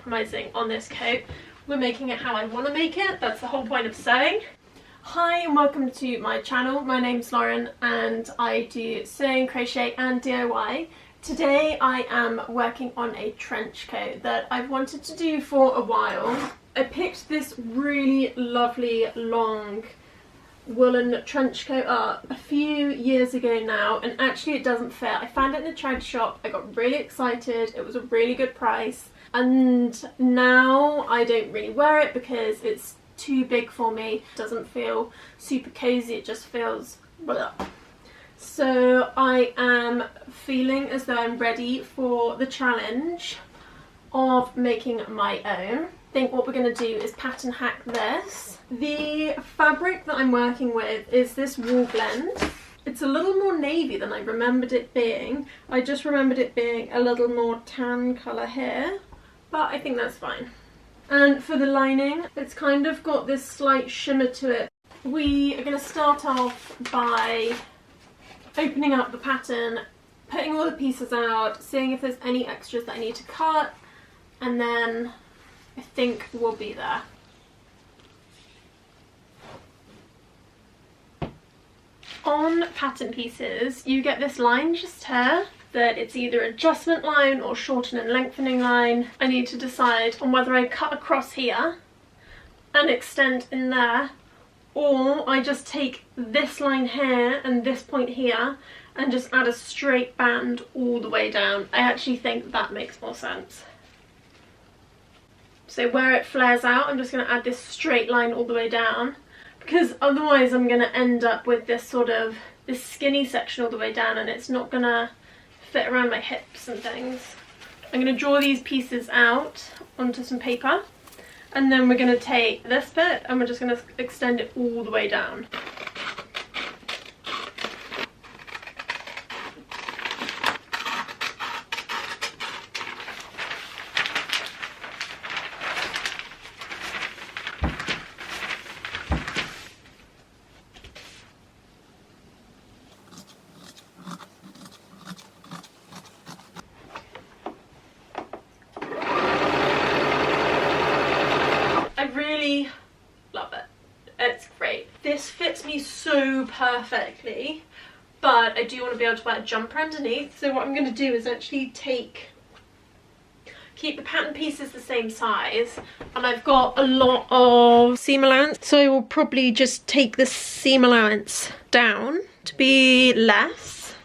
compromising on this coat. We're making it how I want to make it. That's the whole point of sewing. Hi and welcome to my channel. My name's Lauren and I do sewing, crochet and DIY. Today I am working on a trench coat that I've wanted to do for a while. I picked this really lovely long woolen trench coat up a few years ago now, and actually it doesn't fit. I found it in a charity shop, I got really excited, it was a really good price, and now I don't really wear it because it's too big for me. It doesn't feel super cozy, it just feels blah. So I am feeling as though I'm ready for the challenge of making my own. I think what we're going to do is pattern hack this. The fabric that I'm working with is this wool blend. It's a little more navy than I remembered it being. I just remembered it being a little more tan colour here, but I think that's fine. And for the lining, it's kind of got this slight shimmer to it. We are going to start off by opening up the pattern, putting all the pieces out, seeing if there's any extras that I need to cut, and then I think we'll be there. On pattern pieces, you get this line just here, that it's either adjustment line or shorten and lengthening line. I need to decide on whether I cut across here and extend in there, or I just take this line here and this point here and just add a straight band all the way down. I actually think that makes more sense. So where it flares out, I'm just going to add this straight line all the way down, because otherwise I'm going to end up with this sort of this skinny section all the way down and it's not going to fit around my hips and things. I'm going to draw these pieces out onto some paper, and then we're going to take this bit and we're just going to extend it all the way down. This fits me so perfectly, but I do want to be able to wear a jumper underneath. So what I'm going to do is actually keep the pattern pieces the same size, and I've got a lot of seam allowance, so I will probably just take the seam allowance down to be less.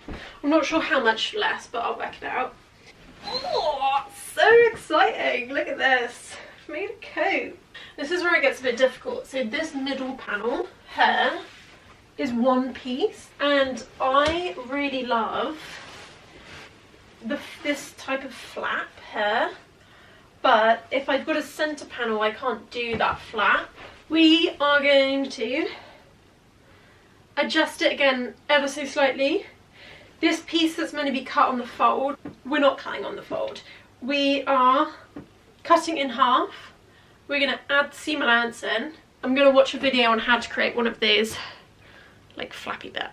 I'm not sure how much less, but I'll work it out. Oh, so exciting! Look at this. I've made a coat. This is where it gets a bit difficult. So this middle panel here is one piece, and I really love this type of flap here, but if I've got a centre panel I can't do that flap. We are going to adjust it again ever so slightly. This piece that's meant to be cut on the fold, we're not cutting on the fold. We are cutting in half. We're going to add seam allowance in. I'm going to watch a video on how to create one of these like flappy bits.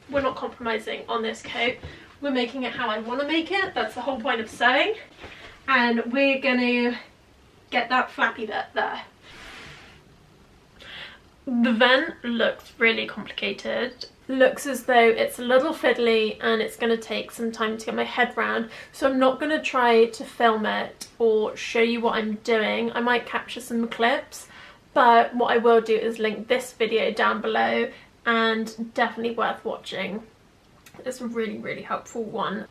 We're not compromising on this coat. We're making it how I want to make it. That's the whole point of sewing. And we're going to get that flappy bit there. The vent looks really complicated. Looks as though it's a little fiddly and it's going to take some time to get my head round, so I'm not going to try to film it or show you what I'm doing. I might capture some clips, but what I will do is link this video down below, and definitely worth watching. It's a really helpful one.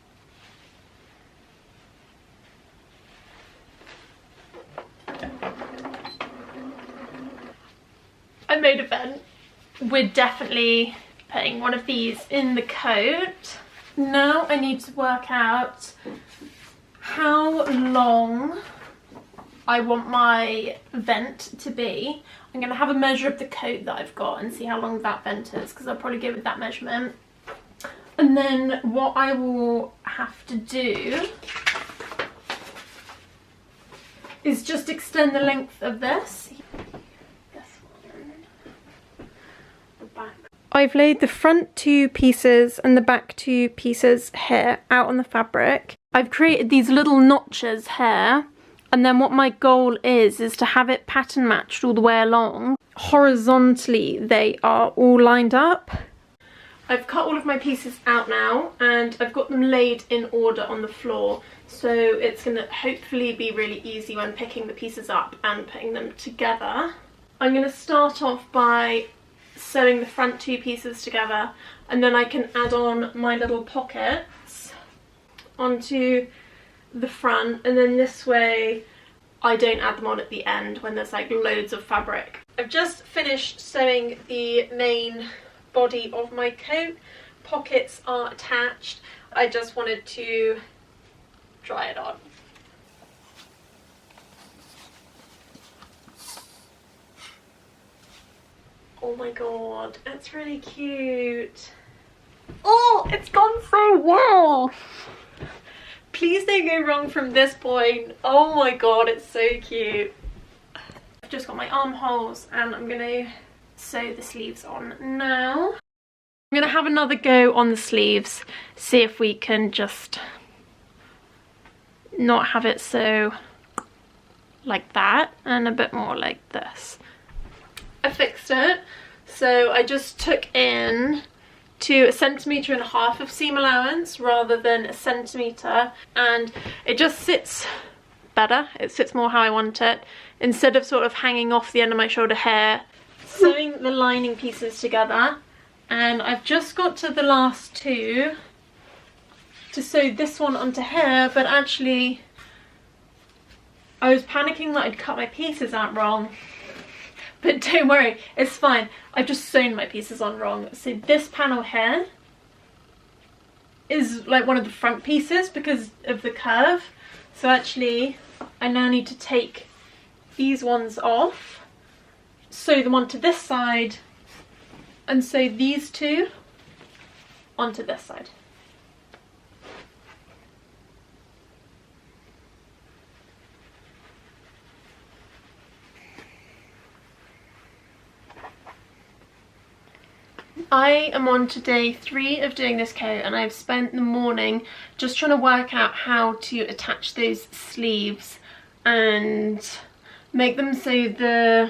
I made a vent. We're definitely putting one of these in the coat. Now I need to work out how long I want my vent to be. I'm going to have a measure of the coat that I've got and see how long that vent is, because I'll probably give it that measurement. And then what I will have to do is just extend the length of this. I've laid the front two pieces and the back two pieces here out on the fabric. I've created these little notches here And then what my goal is to have it pattern matched all the way along. Horizontally, they are all lined up. I've cut all of my pieces out now and I've got them laid in order on the floor. So it's going to hopefully be really easy when picking the pieces up and putting them together. I'm going to start off by sewing the front two pieces together, and then I can add on my little pockets onto the front, and then this way I don't add them on at the end when there's like loads of fabric. I've just finished sewing the main body of my coat. Pockets are attached. I just wanted to try it on. Oh my god, it's really cute. Oh, it's gone so well. Please don't go wrong from this point. Oh my god, it's so cute. I've just got my armholes and I'm gonna sew the sleeves on now. I'm gonna have another go on the sleeves, see if we can just not have it so like that and a bit more like this. I fixed it, so I just took in to 1.5 centimeters of seam allowance rather than 1 centimeter, and it just sits better. It sits more how I want it, instead of sort of hanging off the end of my shoulder hair. Sewing the lining pieces together, and I've just got to the last two to sew this one onto here, but actually I was panicking that I'd cut my pieces out wrong. But don't worry, it's fine. I've just sewn my pieces on wrong. So this panel here is like one of the front pieces because of the curve. So actually, I now need to take these ones off, sew them onto this side, and sew these two onto this side. I am on to day 3 of doing this coat, and I've spent the morning just trying to work out how to attach those sleeves and make them so they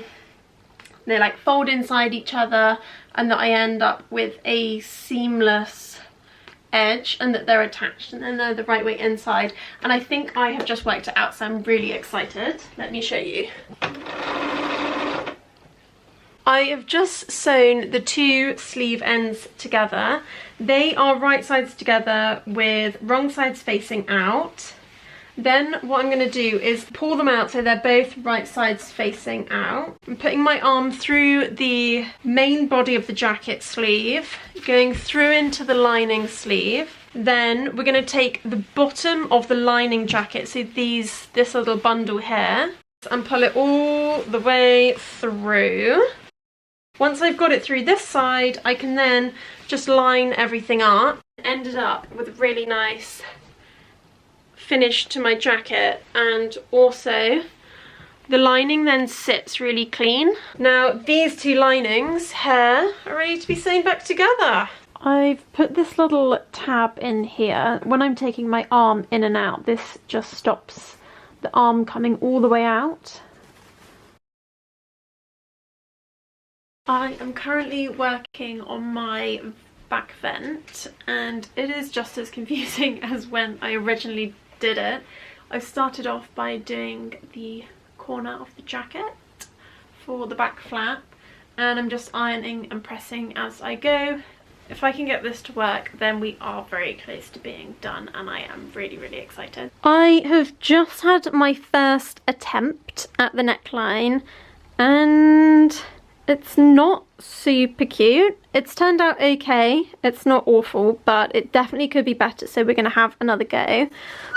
like fold inside each other, and that I end up with a seamless edge and that they're attached and then they're the right way inside. And I think I have just worked it out, so I'm really excited. Let me show you. I have just sewn the 2 sleeve ends together. They are right sides together with wrong sides facing out. Then what I'm going to do is pull them out so they're both right sides facing out. I'm putting my arm through the main body of the jacket sleeve, going through into the lining sleeve. Then we're going to take the bottom of the lining jacket, so this little bundle here, and pull it all the way through. Once I've got it through this side, I can then just line everything up. Ended up with a really nice finish to my jacket, and also the lining then sits really clean. Now these 2 linings here are ready to be sewn back together. I've put this little tab in here. When I'm taking my arm in and out, this just stops the arm coming all the way out. I am currently working on my back vent, and it is just as confusing as when I originally did it. I started off by doing the corner of the jacket for the back flap, and I'm just ironing and pressing as I go. If I can get this to work, then we are very close to being done, and I am really, really excited. I have just had my first attempt at the neckline, and it's not super cute. It's turned out okay. It's not awful, but it definitely could be better, so we're going to have another go.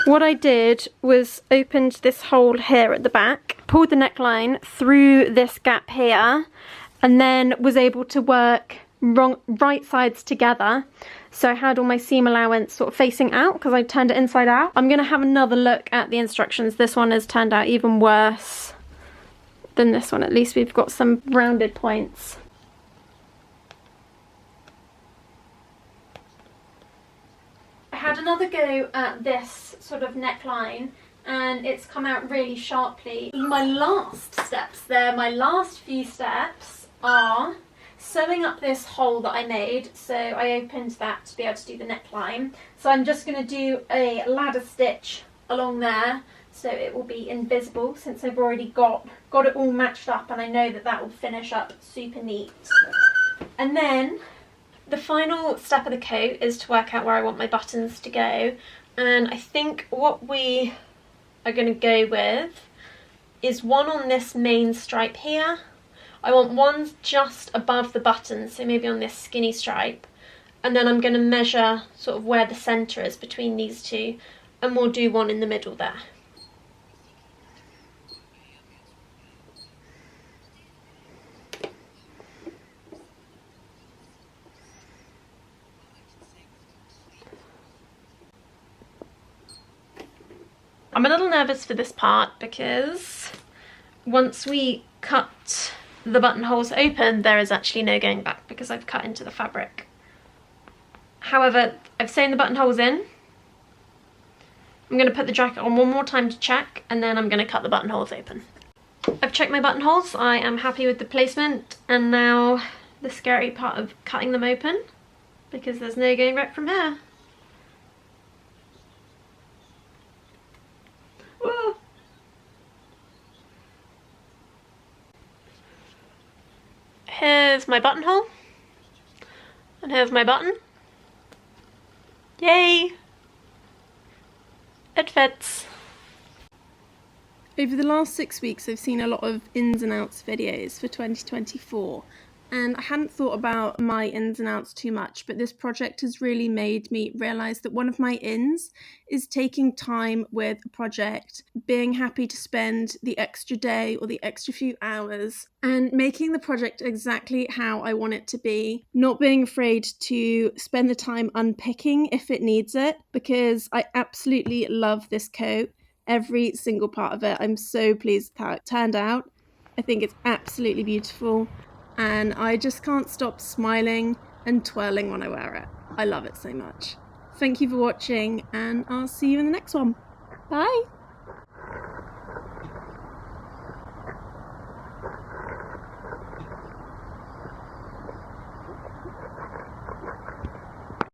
What I did was opened this hole here at the back, pulled the neckline through this gap here, and then was able to work right sides together. So I had all my seam allowance sort of facing out because I turned it inside out. I'm going to have another look at the instructions. This one has turned out even worse than this one. At least we've got some rounded points. I had another go at this sort of neckline, and it's come out really sharply. My last steps there, my last few steps are sewing up this hole that I made. So I opened that to be able to do the neckline. So I'm just going to do a ladder stitch along there so it will be invisible, since I've already got it all matched up, and I know that that will finish up super neat. And then the final step of the coat is to work out where I want my buttons to go, and I think what we are going to go with is one on this main stripe here. I want one just above the button, so maybe on this skinny stripe, and then I'm going to measure sort of where the centre is between these two, and we'll do one in the middle there. I'm a little nervous for this part because once we cut the buttonholes open, there is actually no going back because I've cut into the fabric. However, I've sewn the buttonholes in. I'm going to put the jacket on one more time to check, and then I'm going to cut the buttonholes open. I've checked my buttonholes, I am happy with the placement, and now the scary part of cutting them open, because there's no going back from here. Whoa. Here's my buttonhole, and here's my button. Yay! It fits. Over the last 6 weeks I've seen a lot of ins and outs videos for 2024, and I hadn't thought about my ins and outs too much, but this project has really made me realise that one of my ins is taking time with a project, being happy to spend the extra day or the extra few hours and making the project exactly how I want it to be, not being afraid to spend the time unpicking if it needs it, because I absolutely love this coat. Every single part of it. I'm so pleased with how it turned out. I think it's absolutely beautiful, and I just can't stop smiling and twirling when I wear it. I love it so much. Thank you for watching, and I'll see you in the next one. Bye!